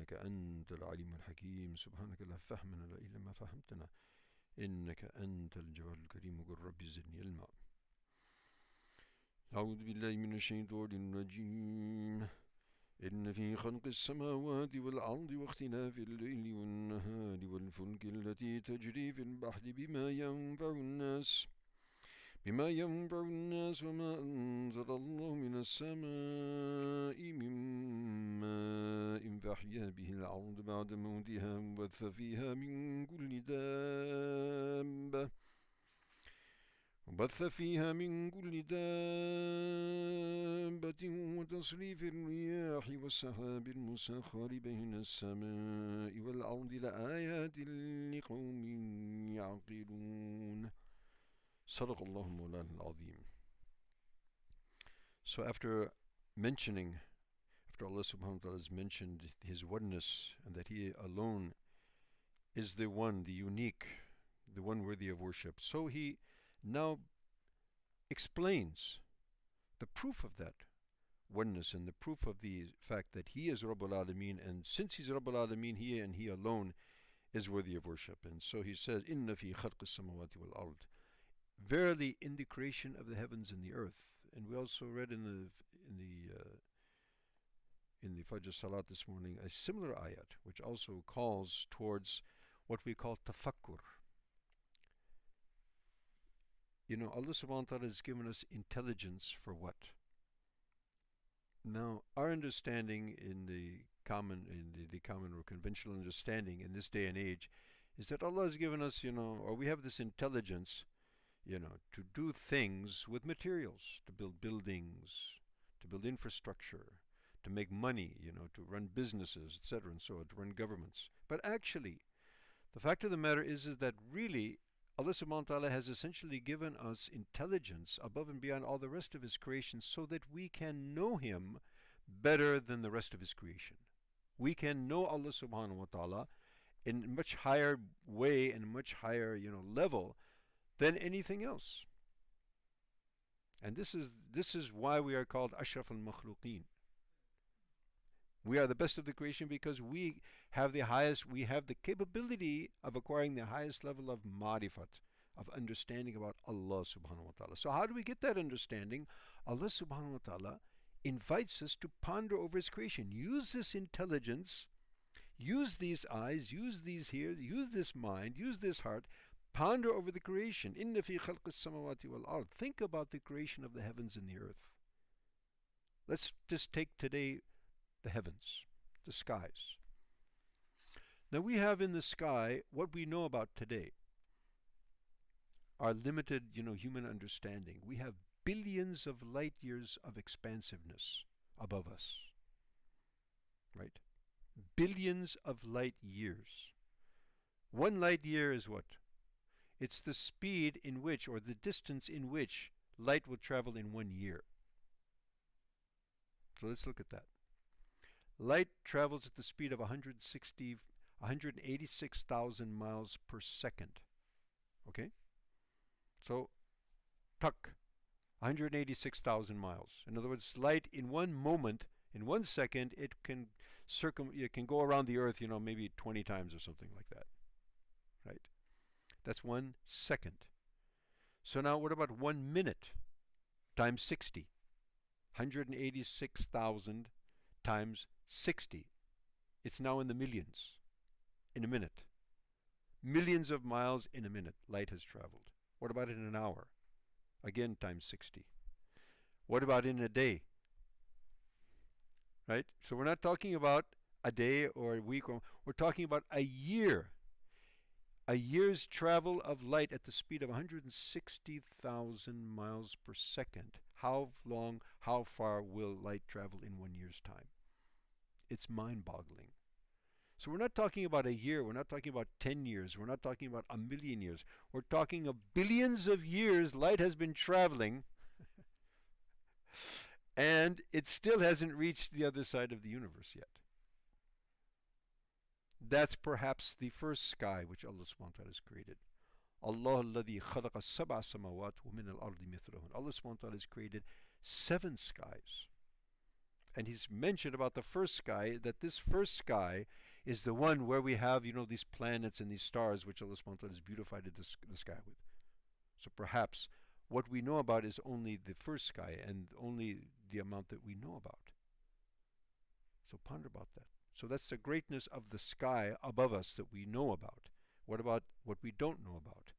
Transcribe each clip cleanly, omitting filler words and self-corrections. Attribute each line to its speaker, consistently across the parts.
Speaker 1: إنك أنت العليم الحكيم سبحانك لا فهم لنا إلا ما فهمتنا إنك أنت الجواد الكريم قل رب زدني علما. أعوذ بالله من الشيطان الرجيم. إن في خلق السماوات والأرض واختلاف الليل والنهار والفلك التي تجري في البحر بما ينفع الناس وما أنزل الله من السماء من ماء فأحيا به الأرض بعد موتها وبث فيها من كل دابة وتصريف الرياح والسحاب المسخر بين السماء والأرض لآيات لقوم يعقلون. صدق الله مولانا العظيم. So after Allah subhanahu wa ta'ala has mentioned His oneness and that He alone is the one, the unique, the one worthy of worship, so He now explains the proof of that oneness and the proof of the fact that He is Rabbul Alameen, and since He's Rabbul Alameen, He and He alone is worthy of worship. And so He says, Inna fi khalqis samawati wal ard. Verily, in the creation of the heavens and the earth. And we also read in the Fajr Salat this morning a similar ayat, which also calls towards what we call tafakkur. Allah subhanahu wa ta'ala has given us intelligence for what? Now, our understanding in the common or conventional understanding in this day and age is that Allah has given us, or we have this intelligence, to do things with materials, to build buildings, to build infrastructure, to make money, to run businesses, etc., and so on, to run governments. But actually, the fact of the matter is that really, Allah subhanahu wa ta'ala has essentially given us intelligence above and beyond all the rest of His creation so that we can know Him better than the rest of His creation. We can know Allah subhanahu wa ta'ala in a much higher way and much higher, level than anything else. And this is why we are called Ashraf al-Makhluqeen. We are the best of the creation because we have the capability of acquiring the highest level of ma'rifat, of understanding about Allah subhanahu wa ta'ala. So how do we get that understanding? Allah subhanahu wa ta'ala invites us to ponder over His creation. Use this intelligence, use these eyes, use these ears, use this mind, use this heart, ponder over the creation. Inna fi khalqis samawati wal ard. Think about the creation of the heavens and the earth. Let's just take today the heavens, the skies. Now we have in the sky what we know about today. Our limited, human understanding. We have billions of light years of expansiveness above us. Right? Billions of light years. 1 light year is what? It's the speed in which, or the distance in which, light will travel in 1 year. So let's look at that. Light travels at the speed of 186,000 miles per second. Okay? So, 186,000 miles. In other words, light in one moment, in 1 second, it can go around the earth, maybe 20 times or something like that. Right? That's 1 second. So now what about 1 minute times 60? 186,000 times 60. It's now in the millions in a minute. Millions of miles in a minute light has traveled. What about in an hour? Again times 60. What about in a day? Right? So we're not talking about a day or a week. We're talking about a year. A year's travel of light at the speed of 160,000 miles per second. How far will light travel in 1 year's time? It's mind-boggling. So we're not talking about a year, we're not talking about 10 years, we're not talking about a million years. We're talking of billions of years light has been traveling and it still hasn't reached the other side of the universe yet. That's perhaps the first sky which Allah subhanahu wa ta'ala has created. Allah alladhi khalaqa sab'a samawat wa min al-ardi mithlahun. Allah subhanahu wa ta'ala has created 7 skies. and he's mentioned about the first sky, that this first sky is the one where we have, these planets and these stars which Allah subhanahu wa ta'ala has beautified the sky with. So perhaps what we know about is only the first sky and only the amount that we know about. So ponder about that. So that's the greatness of the sky above us that we know about. What about what we don't know about?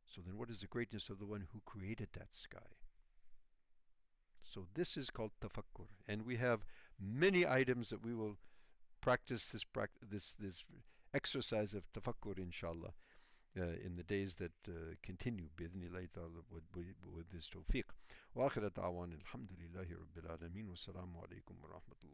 Speaker 1: So then what is the greatness of the one who created that sky? So this is called tafakkur. And we have many items that we will practice this exercise of tafakkur, inshallah, in the days that continue بإذن ta'ala with this tawfiq. وآخر دعوان الحمد لله رب العالمين والسلام عليكم ورحمة الله